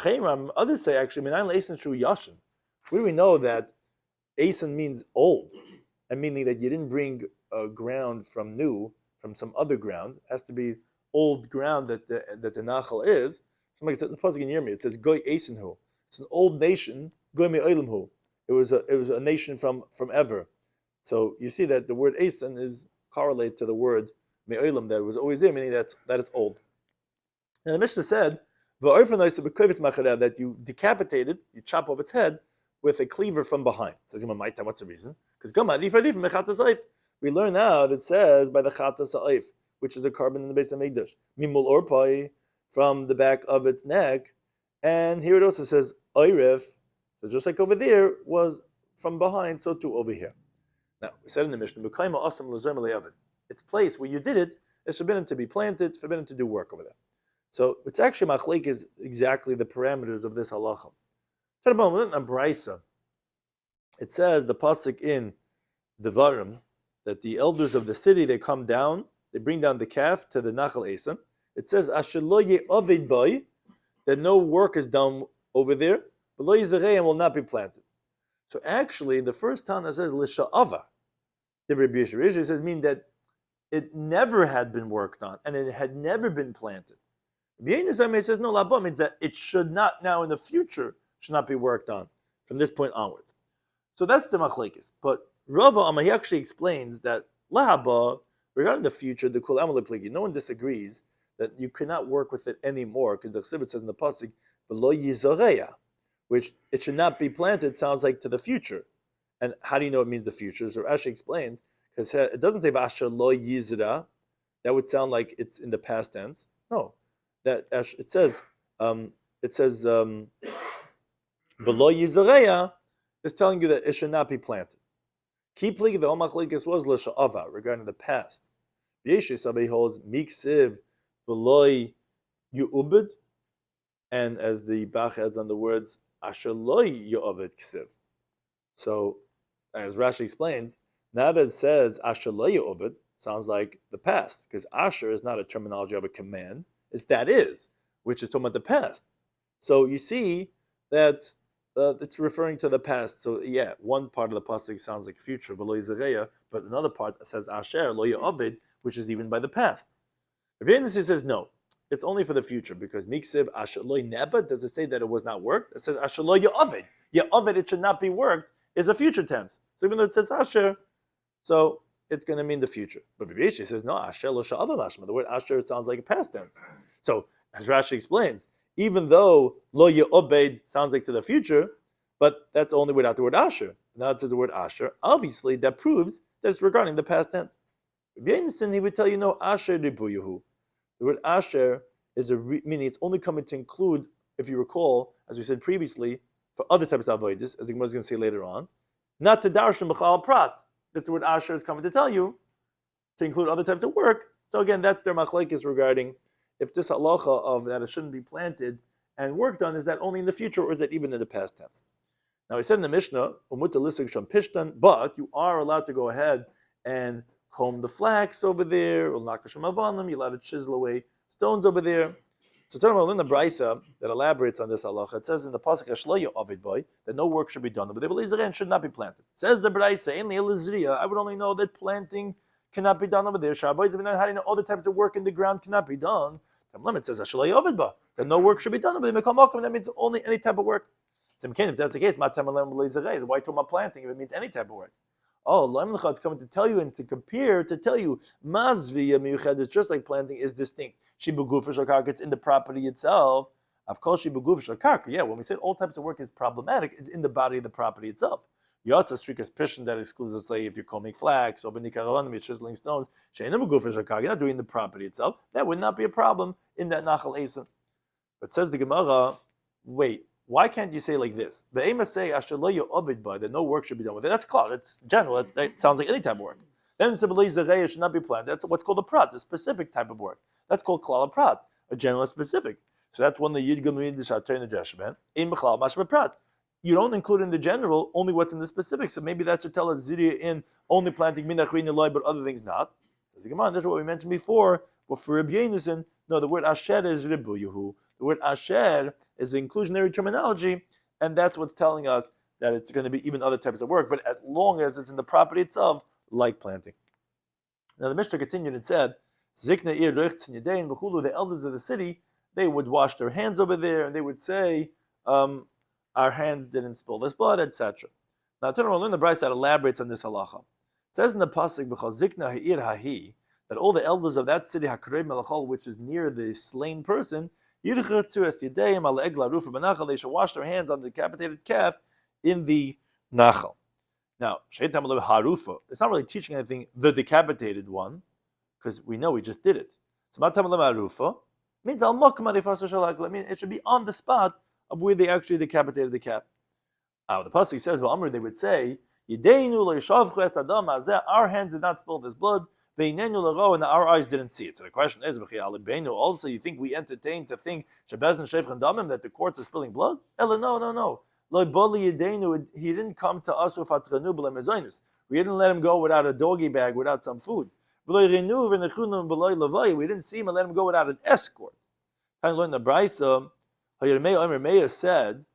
[SPEAKER 1] Others say actually, Minayin eisen shu yashin. Where do we know that eisen means old, and meaning that you didn't bring a ground from some other ground? It has to be old ground that the nachal is. Somebody says the pasuk in Yommi. It says goy eisen hu. It's an old nation. Goy me'olam hu. It was a nation from ever. So you see that the word eisen is correlated to the word me'olam that was always there, meaning that it's old. And the Mishnah said that you decapitate it, you chop off its head with a cleaver from behind. Says what's the reason? Because we learn out it says by the chata sa'if, which is a carbon in the base of Mikdash, mimul orpai, from the back of its neck, and here it also says oiref. So just like over there was from behind, so too over here. Now we said in the Mishnah, its place where you did it is forbidden to be planted, forbidden to do work over there. So it's actually machlek is exactly the parameters of this halacha. It says the pasuk in Devarim that the elders of the city, they come down, they bring down the calf to the nachal eisen. It says asher lo ye'aved bay, that no work is done over there, but lo yizarei, will not be planted. So actually, the first time that says lisha'ava, the Rabbi Yisrael says mean that it never had been worked on and it had never been planted. Rabbi Yisrael says no, laba means that it should not now in the future should not be worked on from this point onwards. So that's the machlekes. But Rava he actually explains that lahaba, regarding the future, the kol amal pligi, no one disagrees that you cannot work with it anymore, because the Chsibit says in the pasuk, "V'lo yizareya," which it should not be planted. Sounds like to the future. And how do you know it means the future? So Rashi explains, because it doesn't say "V'asher lo yizra." That would sound like it's in the past tense. No, that it says "V'lo yizareya" is telling you that it should not be planted. Key pligi the omachlikas was l'sha'ava, regarding the past. Yeshu Sabi holds miksiv v'loi yu'ubed, and as the Bach adds on the words asher loi yu'ubed ksiv. So, as Rashi explains, now that it says asher loi yu'ubed, sounds like the past, because asher is not a terminology of a command, it's that is, which is talking about the past. So you see that it's referring to the past. So yeah, one part of the pasuk sounds like future, but another part says asher lo yu'ubed, which is even by the past. Rabbi Yisrael says no, it's only for the future, because miksiv asher lo neba, does it say that it was not worked? It says asher lo yu'ubed. Yu'ubed, it should not be worked, is a future tense. So even though it says asher, so it's going to mean the future. But Rabbi Yisrael says no, asher lo sha'ava mashma. The word asher, it sounds like a past tense. So as Rashi explains, even though lo yu'ubed sounds like to the future, but that's only without the word asher. Now it says the word asher. Obviously, that proves that it's regarding the past tense. Rabbi Yisrael, he would tell you no, asher ribuyuhu. The word asher is meaning it's only coming to include, if you recall, as we said previously, for other types of avoidance, as the Gemara is going to say later on, not to darshan b'chal prat. That's the word asher is coming to tell you to include other types of work. So again, that's their machlekes regarding if this halacha of that it shouldn't be planted and worked on, is that only in the future or is that even in the past tense? Now we said in the Mishnah, but you are allowed to go ahead and comb the flax over there, you're allowed to chisel away stones over there. So talking about in the Brisa that elaborates on this halacha, it says in the pasuk Ashloya Ovid boy that no work should be done, but the Belizaren should not be planted. Says the Brisa, in the Elizriya, I would only know that planting cannot be done over there. Shabbos, even how do you know other types of work in the ground cannot be done? The limit says Ashloya Ovid boy that no work should be done over there. That means only any type of work. So if that's the case, why talk about planting if it means any type of work? Oh, it's coming to tell you and to compare, to tell you, Mazriya Miyuched is just like planting is distinct. Shibuguf Karka, it's in the property itself. Of course, Shibuguf Karka. Yeah, when we say all types of work is problematic, is in the body of the property itself. Yotza Strikas Pishin that excludes, let's say, if you're combing flax, or Benikaron, you're chiseling stones, Shainabuguf Karka, you're not doing the property itself. That would not be a problem in that Nachal Eisen. But says the Gemara, wait. Why can't you say like this? The aim is say Ashaloya Ovid by that no work should be done with it. That's clear. That's general. That sounds like any type of work. Then Sibeliza should not be planted. That's what's called a prat, a specific type of work. That's called klal prat, a general specific. So that's when the Yid Gumid Shater in the Jeshben in Bechlal Mashma Prat. You don't include in the general only what's in the specific. So maybe that should tell us Ziria in only planting Minachrin Eloi, but other things not. Says come on, that's what we mentioned before. But for Rabbi Yonason, no, the word Asher is Ribu Yehu. The word Asher is the inclusionary terminology, and that's what's telling us that it's going to be even other types of work, but as long as it's in the property itself, like planting. Now the Mishnah continued and said, Zikna ir the elders of the city, they would wash their hands over there, and they would say, our hands didn't spill this blood, etc. Now the Brisa elaborates on this halacha. It says in the pasuk, Zikna ir hahi, that all the elders of that city, which is near the slain person, they should wash their hands on the decapitated calf in the nachal. Now, it's not really teaching anything, the decapitated one, because we know we just did it. So means it should be on the spot of where they actually decapitated the calf. The pasuk says, they would say, our hands did not spill this blood, and our eyes didn't see it. So the question is, also you think we entertain to think that the courts are spilling blood? No. He didn't come to us with we didn't let him go without a doggy bag, without some food. We didn't see him and let him go without an escort. The Brisa said,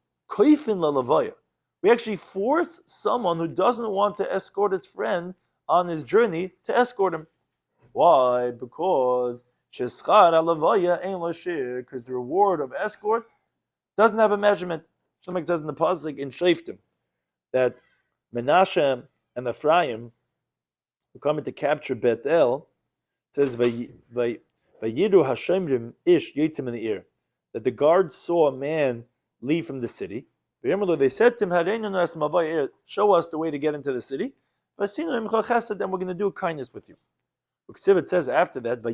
[SPEAKER 1] we actually force someone who doesn't want to escort his friend on his journey to escort him. Why? Because the reward of escort doesn't have a measurement. Something says in the pasuk in Shoftim that Menashe and Ephraim, who come in to capture Bethel, says Vayidu Hashemrim Ish Yitzim in the ear, that the guards saw a man leave from the city. They said to him, show us the way to get into the city. Then we're going to do kindness with you. It says after that,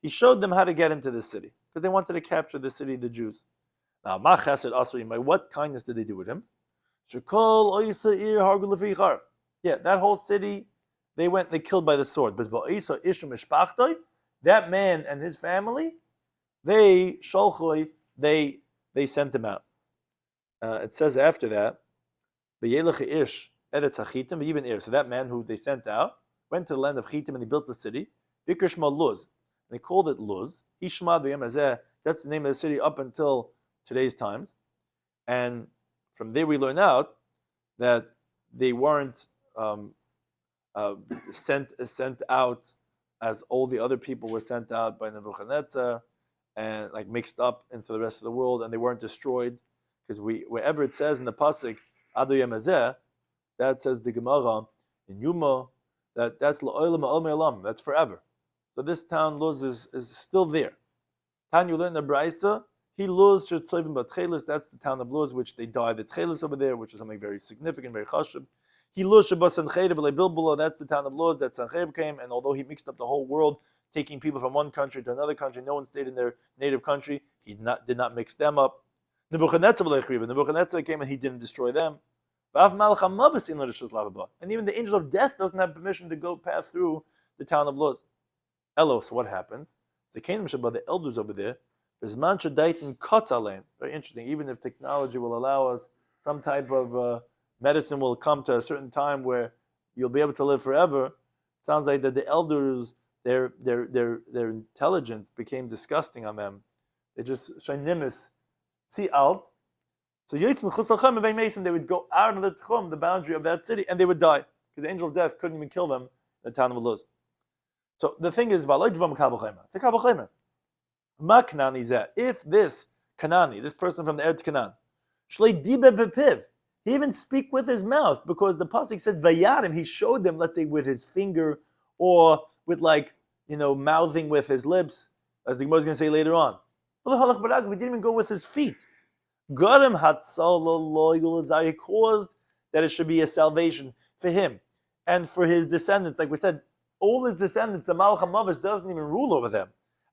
[SPEAKER 1] he showed them how to get into the city because they wanted to capture the city, the Jews. Now, what kindness did they do with him? Yeah, that whole city, they went and they killed by the sword. But that man and his family, they sent him out. It says after that, so that man who they sent out went to the land of Chitim and he built the city. Luz. And they called it Luz. That's the name of the city up until today's times. And from there we learn out that they weren't sent out as all the other people were sent out by Nebuchadnezzar and like mixed up into the rest of the world, and they weren't destroyed. Because wherever it says in the pasuk Adu Yemazeh, that says the Gemara in Yuma that's la'olam ha'olam, that's forever. So this town Luz is still there. Tan you learn the Brisa, he Luz shetzayvim batchelis, that's the town of Luz, which they died the tchelis over there, which is something very significant, very chashuv. He Luz shebas Sancheiriv le'bilbulo, that's the town of Luz that Sancheiriv came, and although he mixed up the whole world, taking people from one country to another country, no one stayed in their native country. He did not mix them up. Nebuchadnezzar came and he didn't destroy them. And even the angel of death doesn't have permission to go pass through the town of Luz. So what happens? The kingdom Shabbat, the elders over there, very interesting, even if technology will allow us, some type of medicine will come to a certain time where you'll be able to live forever. It sounds like that the elders, their intelligence became disgusting on them. They just shaynimis see out. So Yitzin Chusachem and Mason, they would go out of the tchum, the boundary of that city, and they would die because the angel of death couldn't even kill them in the town of Luz. So the thing is, it's a kabel Ma Kanani zeh. If this Kanani, this person from the Eretz Canaan, shlei dibe bepiv, he even speak with his mouth because the pasuk says vayarim. He showed them, let's say, with his finger or with mouthing with his lips, as the Gemara is going to say later on. He didn't even go with his feet. Garim He caused that it should be a salvation for him and for his descendants. Like we said, all his descendants, the Malach HaMavish doesn't even rule over them.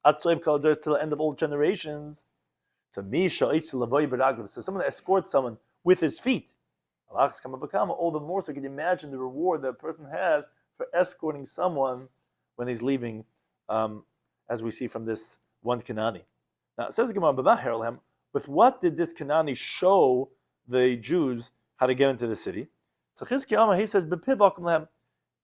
[SPEAKER 1] Till the end of all generations. So someone escorts someone with his feet. All the more so can you imagine the reward that a person has for escorting someone when he's leaving, as we see from this one Kanani. Now it says the Gemara, with what did this Kanani show the Jews how to get into the city? So Chizki Amar, he says,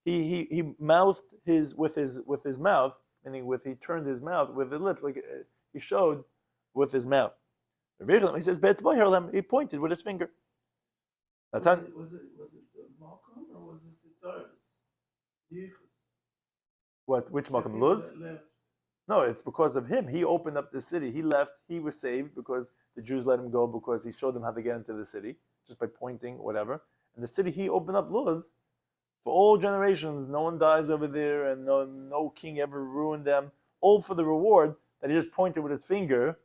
[SPEAKER 1] he mouthed with his mouth, meaning he turned his mouth with the lips, like he showed with his mouth. He says, he pointed with his finger.
[SPEAKER 2] Was it the Malcolm or was it the Doris?
[SPEAKER 1] What? Which Malcolm? Luz? No, it's because of him. He opened up the city. He left. He was saved because the Jews let him go because he showed them how to get into the city, just by pointing, whatever. And the city he opened up Luz, for all generations, no one dies over there and no king ever ruined them. All for the reward that he just pointed with his finger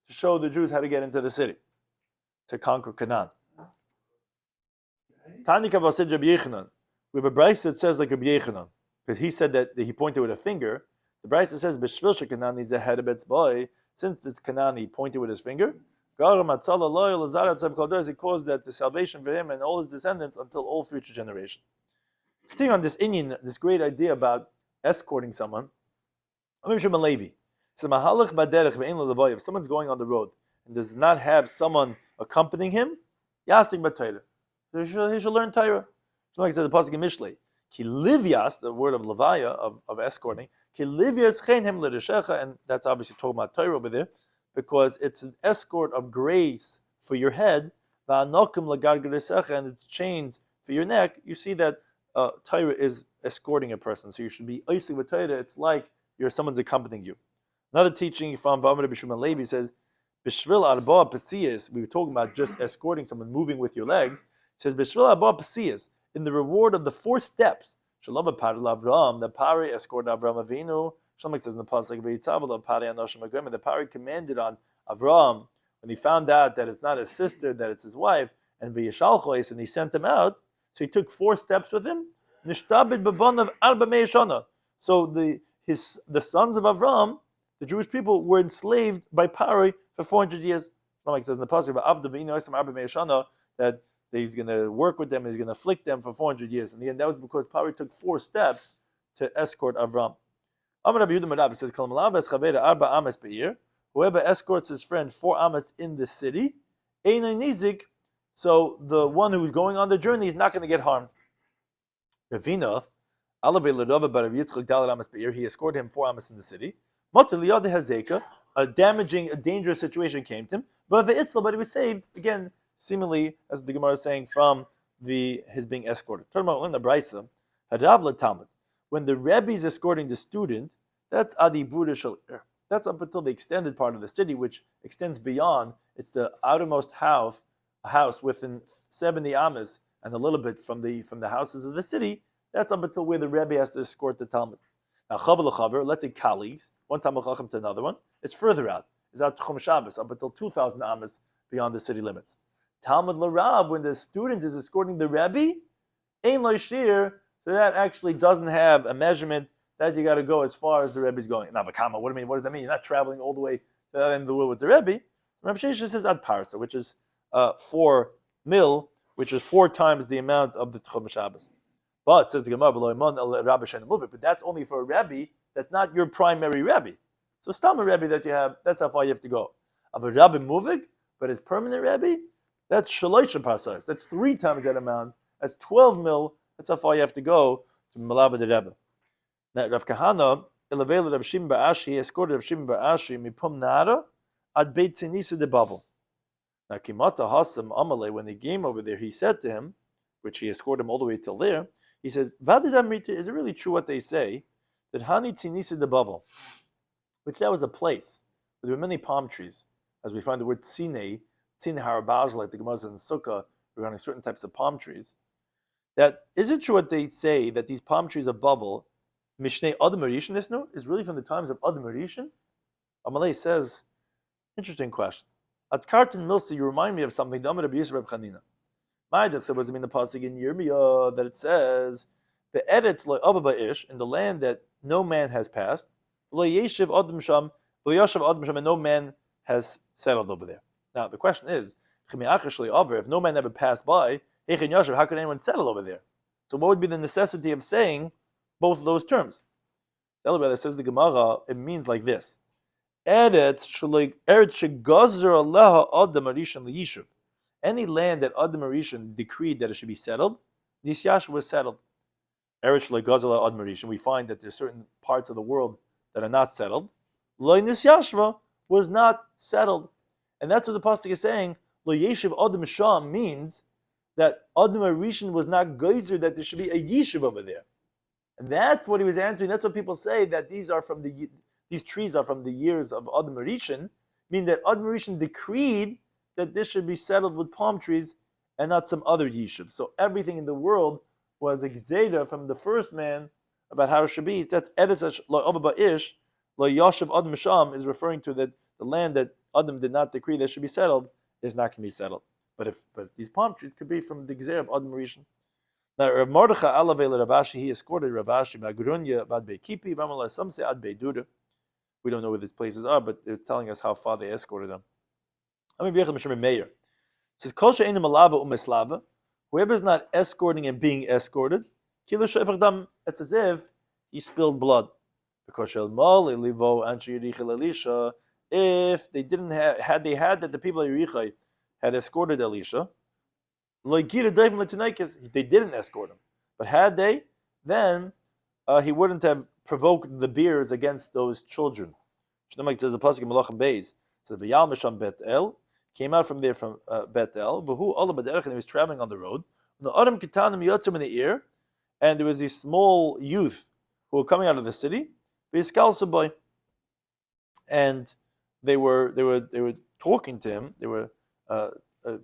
[SPEAKER 1] to show the Jews how to get into the city, to conquer Canaan. Tanika Vasid Rabbi Yechanan. We have a brayse that says like Rabbi Yechanan, because he said that he pointed with a finger. The brayse says B'shvil sheKanani is a head of its boy. Since this Kanani pointed with his finger, it caused that the salvation for him and all his descendants until all future generations. Continuing on this Indian, this great idea about escorting someone. If someone's going on the road and does not have someone accompanying him, he should learn Torah. Like I said, the pasuk in Mishlei, ki livyas, the word of levaya of escorting, ki livyas chen hem l'rishecha, and that's obviously talking about Torah over there, because it's an escort of grace for your head, va'anokim lagargaresecha, and it's chains for your neck. You see that Torah is escorting a person, so you should be oisig with Torah. It's like someone's accompanying you. Another teaching from Rabbi Shloimy Schwartzberg says, b'shvil arba pasiyas. We were talking about just escorting someone, moving with your legs. It says b'shvil arba pasiyas, in the reward of the 4 steps. Shalom Pari Avram, the Pari escorted Avram Avinu. Shalom says in the pasuk V'yitzav Pari Anoshim Agrim, the Pari commanded on Avram when he found out that it's not his sister, that it's his wife, and V'yishalchois, and he sent him out. So he took 4 steps with him. Nishtabed b'bonav arba mei shana. So the sons of Avram, the Jewish people, were enslaved by Pari for 400 years. Like says in the pasuk, that he's going to work with them, he's going to afflict them for 400 years. And again, that was because Pari took 4 steps to escort Avram. Says, whoever escorts his friend 4 amas in the city, so the one who's going on the journey is not going to get harmed. Ravina, he escorted him 4 amas in the city. A dangerous situation came to him, but he was saved. Again, seemingly, as the Gemara is saying, from his being escorted. Talking about in the Brisa, when the Rebbe is escorting the student, that's Adi Buddha Shalir. That's up until the extended part of the city, which extends beyond. It's the outermost house within 70 amas and a little bit from the houses of the city. That's up until where the Rebbe has to escort the Talmud. Now, chaver, let's say colleagues, one Talmud Chacham to another one, it's further out. It's out Tchum Shabbos, up until 2,000 amas beyond the city limits. Talmud L'Rab, when the student is escorting the Rebbe, Ein Lo Shiur, so that actually doesn't have a measurement that you got to go as far as the Rebbe is going. Now, Bakama, what does that mean? You're not traveling all the way to that end of the world with the Rebbe. Rabbi Sheshes says Ad Parsa, which is 4 mil, which is 4 times the amount of the Tchum Shabbos. But says the Gemara, but that's only for a Rebbe that's not your primary Rebbe. So Stam a Rebbe that you have, that's how far you have to go. Of a Rebbe Muvig, but his permanent Rebbe, that's Shalosh Parsas. That's 3 times that amount. That's 12 mil. That's how far you have to go to Malava the Rebbe. Now Rav Kahana elevated Rav Shimon bar Ashi, he escorted Rav Shimon bar Ashi mipum nara ad beit Tzinisu de Bavel. Now, Kimata Hasam Amale, when they came over there, he said to him, which he escorted him all the way till there, he says, Vadidamrita, is it really true what they say, that Hani Tzinisu de Bavel, which that was a place where there were many palm trees, as we find the word Tzine Harabaz, like the Gemara in Sukkah, regarding certain types of palm trees, that is it true what they say that these palm trees of Bavel, Mishnei Adam Rishon Isnu, is really from the times of Adam Rishon? Amalei says, interesting question. At Kartan Milsa, you remind me of something. Damar Rabbi Yisrael Chanina. Ma'adach said, what does it mean in the pasuk in Yirmiyah that it says, the Eretz lo avaba ish, in the land that no man has passed, lo yeshiv adam sham, lo yashav adam sham, and no man has settled over there. Now the question is, if no man ever passed by, how could anyone settle over there? So what would be the necessity of saying both of those terms? The other brother says the Gemara, it means like this. Any land that Adam Rishon decreed that it should be settled, Nisyash was settled. We find that there's certain parts of the world that are not settled. Lo Nisyashva was not settled. And that's what the pasuk is saying. Lo Yeshiv Adam Sham means that Adam Rishon was not geyser that there should be a yeshiv over there. And that's what he was answering. That's what people say, that these trees are from the years of Adam Rishon, meaning that Adam Rishon decreed that this should be settled with palm trees and not some other yeshiv. So everything in the world was a gzeda from the first man about how it should be. That's Eretz lo avaba ish, lo yashav Adam sham, is referring to that the land that Adam did not decree that should be settled is not going to be settled. But these palm trees could be from the gzera of Adam Rishon. Now, Rav Mordechai Alavei Ravashi, he escorted Ravashi Magrunya Bad Kipi, Vamala, some say Ad Duda. We don't know where these places are, but they're telling us how far they escorted them. It says, Kol she'einu malava u'meslava, whoever is not escorting and being escorted, it's as if he spilled blood. Because if they didn't have, had that the people of Yerichai had escorted Elisha, they didn't escort him. But had they, then he wouldn't have provoked the beers against those children. Shnemak says the pasuk in Malachim Beis says the Yal Misham Bet El came out from there from Bet El, but who Allah Baderech, and he was traveling on the road. The Adam Kitanim Yotzim in the ear, and there was these small youth who were coming out of the city. And they were talking to him. They were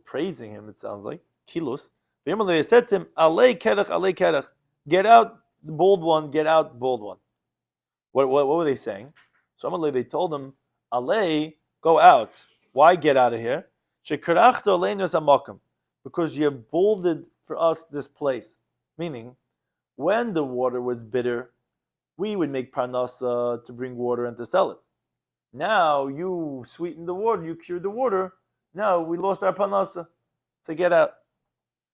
[SPEAKER 1] praising him. It sounds like kilos. They said to him, "Alei kerech, alei kerech, get out, the bold one, get out, bold one." What were they saying? So they told him, "Alei, go out. Why get out of here? Shekarachto aleinu amakim, because you have bolded for us this place." Meaning, when the water was bitter, we would make parnasa to bring water and to sell it. Now you sweetened the water, you cured the water. Now we lost our parnasa, so get out.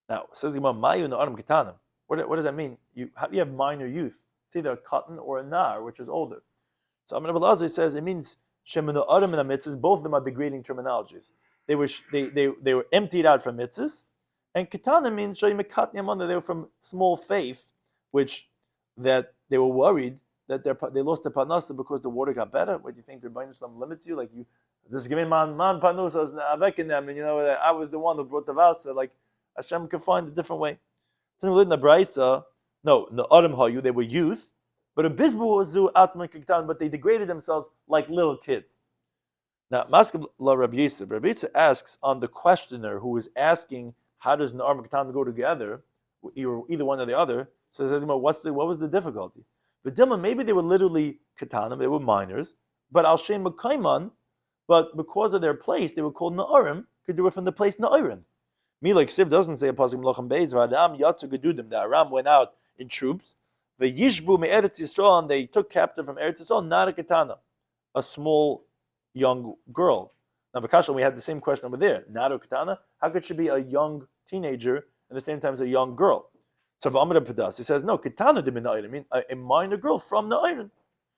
[SPEAKER 1] Now says Gemara, Mayu no adam ketanim. What does that mean? You have minor youth. It's either a cotton or a nar, which is older. So Amar Abelazar says it means shemino adam and mitzvahs. Both of them are degrading terminologies. They were emptied out from mitzvahs, and ketanim means shayimekatniamanda. They were from small faith, which that they were worried that they lost their parnasa because the water got better. What do you think the Rebbeinu Shalom limits you? Like you just give me man parnasa avek in them, and I was the one who brought the vasa. Like Hashem can find a different way. No, the Adam Hayu, they were youth, but a Bizbu Zu Atzman Kiktan, but they degraded themselves like little kids. Now, Maskab La Rabbi Yisrael. Rabbi Yisrael asks on the questioner who is asking how does Na'ar and Katan go together, either one or the other. So he says, what was the difficulty? But Dilma, maybe they were literally Katanim, they were minors, but Al Shem Makaiman, but because of their place, they were called Na'arim, because they were from the place Na'irin. Me, like Siv doesn't say a pasuk Melachim Beis, V'adam Yatzu Gedudim, the Aram went out in troops, V'yishbu me'eretz Yisrael, and they took captive from Eretz Yisrael, not a Katana, a small young girl. Now, Vakasha, we had the same question over there. Not a Katana, how could she be a young teenager and at the same time as a young girl? So V'amar Padas, he says, no, Katana de Na'arim, I mean a minor girl from Na'irin.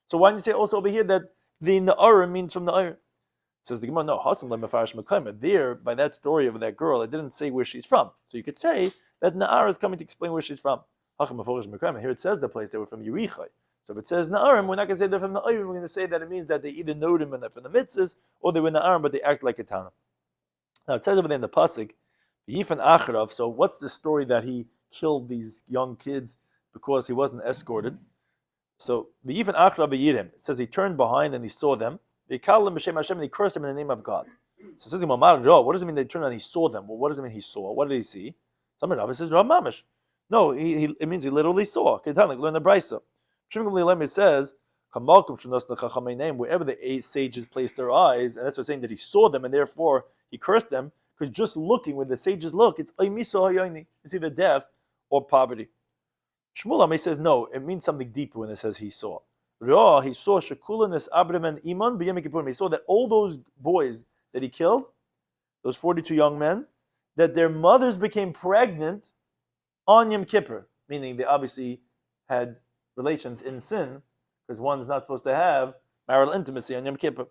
[SPEAKER 1] So why don't you say also over here that the Na'arim means from Na'irin? Says the Gemara, no, Hasam lemafarish mekayma. There, by that story of that girl, it didn't say where she's from. So you could say that Na'ar is coming to explain where she's from. Here it says the place they were from Yerichai. So if it says Na'arim, we're not going to say they're from Na'arim. We're going to say that it means that they either know them and they're from the mitzvahs, or they were Na'arim, but they act like a Tana. Now it says over there in the pasuk, Yifan Achrav. So what's the story that he killed these young kids because he wasn't escorted? So the Yifan Achrav Yirim. It says he turned behind and he saw them. They called him B'Shem Hashem and he cursed them in the name of God. So it says what does it mean they turned and he saw them? Well, what does it mean he saw? What did he see? Some of it says Rav Mamish. No, it means he literally saw. Like learn the Brisa. It says, wherever the sages placed their eyes, and that's what saying that he saw them and therefore he cursed them, because just looking, when the sages look, it's either death or poverty. Shmuel says no, it means something deeper when it says he saw. He saw He saw that all those boys that he killed, those 42 young men, that their mothers became pregnant on Yom Kippur, meaning they obviously had relations in sin, because one's not supposed to have marital intimacy on Yom Kippur.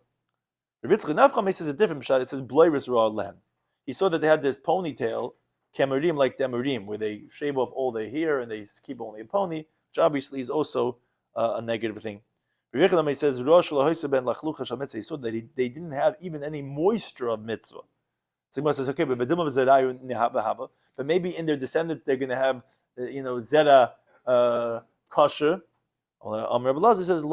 [SPEAKER 1] Rabbi Shloimy says a different pshat. It says Bloiris Ra Len. He saw that they had this ponytail, kemerim like demerim, where they shave off all their hair and they keep only a pony, which obviously is also a negative thing. Rabbi Shloimy says he saw that they didn't have even any moisture of mitzvah. So he says, okay, but maybe in their descendants they're going to have, zera kosher. Rabbi Lazar says,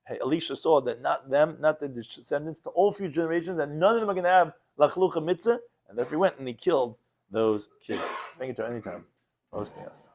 [SPEAKER 1] hey, Elisha saw that not them, not the descendants, to all future generations, that none of them are going to have lachlucha mitzvah, and therefore he went and he killed those kids. Bring it to any time. Hosting us.